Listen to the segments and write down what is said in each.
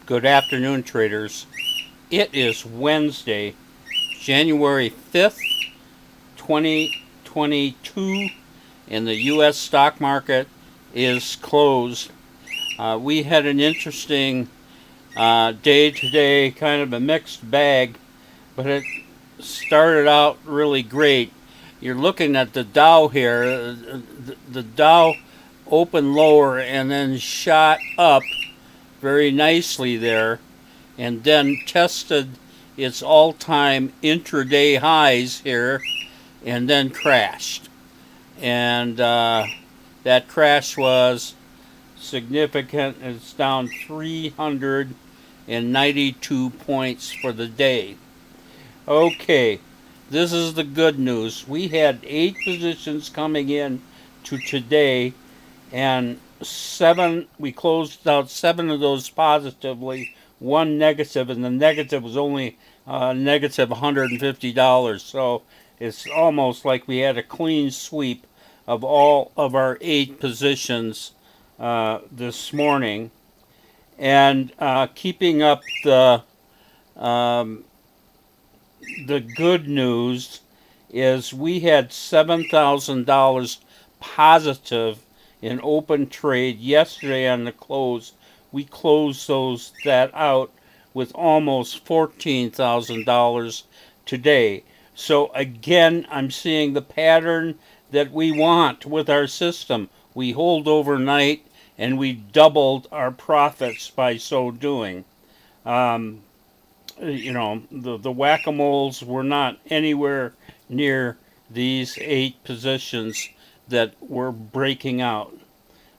Good afternoon, traders. It is Wednesday, January 5th, 2022, and the U.S. stock market is closed. We had an interesting day today, kind of a mixed bag, but it started out really great. You're looking at the Dow here. The Dow opened lower and then shot up very nicely there, and then tested its all-time intraday highs here, and then crashed. And that crash was significant. It's down 392 points for the day. Okay, this is the good news. We had 8 positions coming in to today, and we closed out 7 of those positively, 1 negative, and the negative was only negative $150. So it's almost like we had a clean sweep of all of our 8 positions this morning. And keeping up the good news is we had $7,000 positive in open trade yesterday on the close. We closed that out with almost $14,000 today. So again, I'm seeing the pattern that we want with our system. We hold overnight and we doubled our profits by so doing. The whack-a-moles were not anywhere near these 8 positions that were breaking out.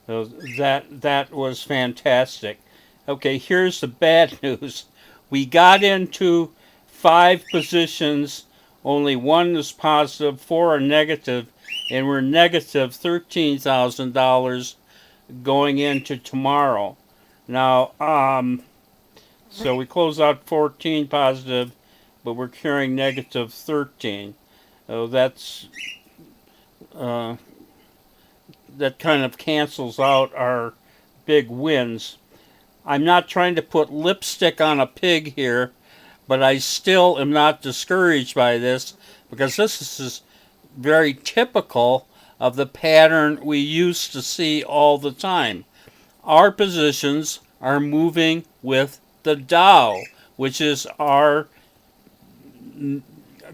So that was fantastic. Okay, here's the bad news. We got into 5 positions, only 1 is positive, 4 are negative, and we're negative $13,000 going into tomorrow. Now, so we close out 14 positive, but we're carrying negative 13. So that's that kind of cancels out our big wins. I'm not trying to put lipstick on a pig here, but I still am not discouraged by this, because this is very typical of the pattern we used to see all the time. Our positions are moving with the Dow, which is our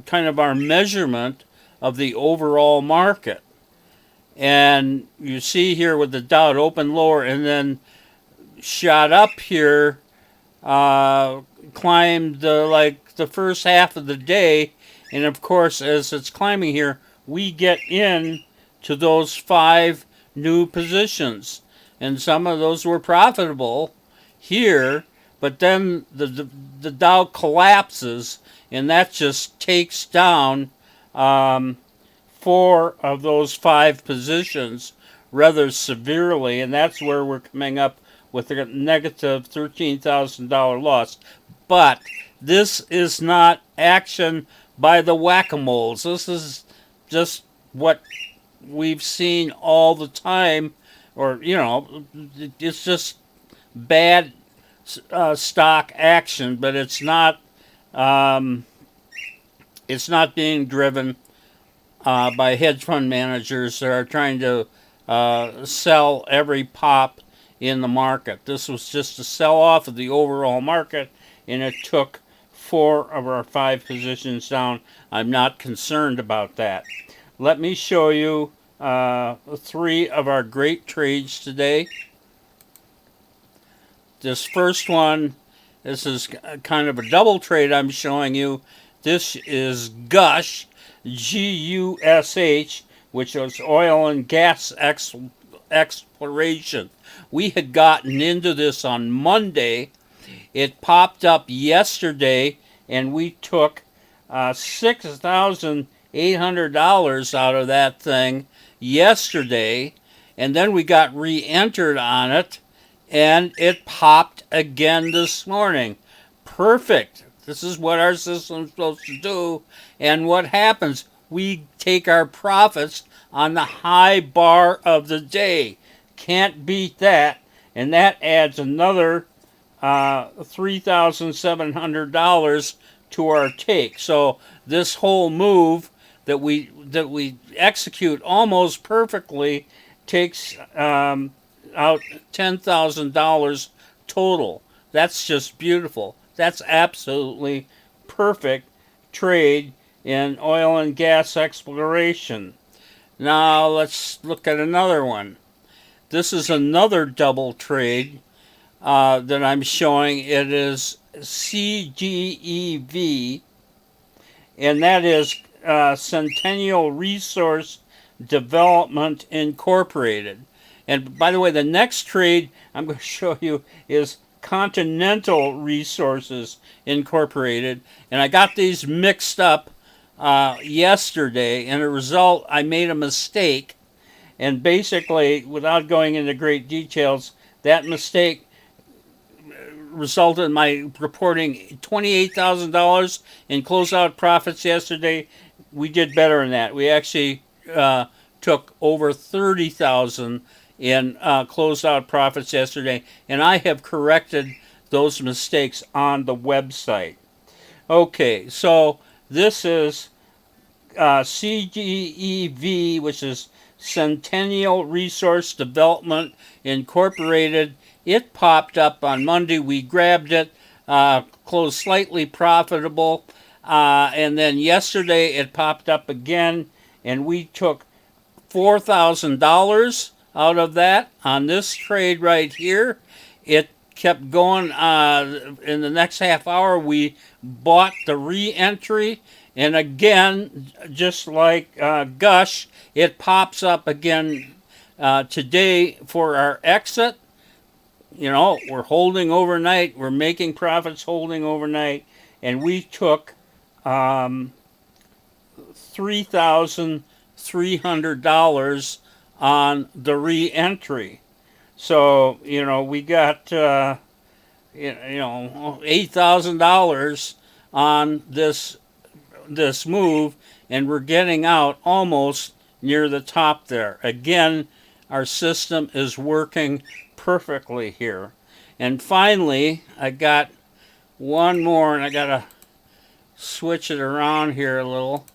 kind of our measurement of the overall market. And you see here with the Dow, it opened lower and then shot up here, climbed like the first half of the day, and of course as it's climbing here, we get in to those 5 new positions, and some of those were profitable here, but then the Dow collapses, and that just takes down 4 of those 5 positions rather severely, and that's where we're coming up with a negative $13,000 loss. But this is not action by the whack-a-moles. This is just what we've seen all the time, or it's just bad stock action, but it's not being driven by hedge fund managers that are trying to sell every pop in the market. This was just a sell-off of the overall market, and it took 4 of our 5 positions down. I'm not concerned about that. Let me show you 3 of our great trades today. This first one, this is kind of a double trade I'm showing you. This is Gush, Gush, which is oil and gas exploration. We had gotten into this on Monday. It popped up yesterday, and we took $6,800 out of that thing yesterday, and then we got re-entered on it, and it popped again this morning. Perfect. This is what our system's supposed to do. And what happens? We take our profits on the high bar of the day. Can't beat that. And that adds another $3,700 to our take. So this whole move that we execute almost perfectly takes out $10,000 total. That's just beautiful. That's absolutely perfect trade in oil and gas exploration. Now let's look at another one. This is another double trade that I'm showing. It is CGEV, and that is Centennial Resource Development Incorporated. And by the way, the next trade I'm going to show you is Continental Resources Incorporated. And I got these mixed up yesterday, and as a result, I made a mistake. And basically, without going into great details, that mistake resulted in my reporting $28,000 in closeout profits yesterday. We did better than that. We actually took over $30,000 in closeout profits yesterday, and I have corrected those mistakes on the website. Okay, so this is CGEV, which is Centennial Resource Development Incorporated. It popped up on Monday. We grabbed it, closed slightly profitable, and then yesterday it popped up again, and we took $4,000 out of that on this trade right here. It kept going. In the next half hour, we bought the re-entry, and again, just like Gush, it pops up again today for our exit. You know, we're holding overnight. We're making profits holding overnight, and we took $3,300 on the re-entry. So you know, we got $8,000 on this move, and we're getting out almost near the top there. Again, our system is working perfectly here. And finally, I got one more, and I gotta switch it around here a little.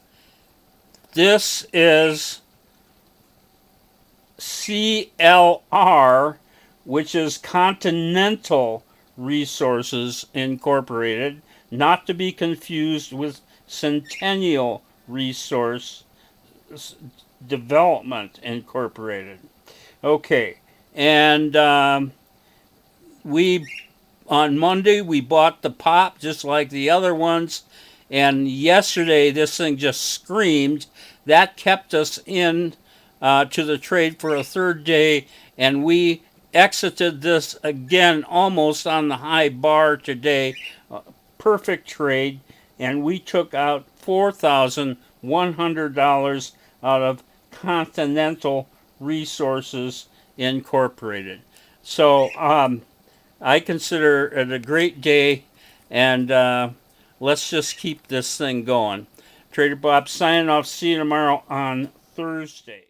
This is CLR, which is Continental Resources Incorporated, not to be confused with Centennial Resource Development Incorporated. Okay, and we on Monday we bought the pop just like the other ones, and yesterday this thing just screamed. That kept us in to the trade for a third day, and we exited this again almost on the high bar today. Perfect trade, and we took out $4,100 out of Continental Resources Incorporated. So I consider it a great day, and let's just keep this thing going. Trader Bob signing off. See you tomorrow on Thursday.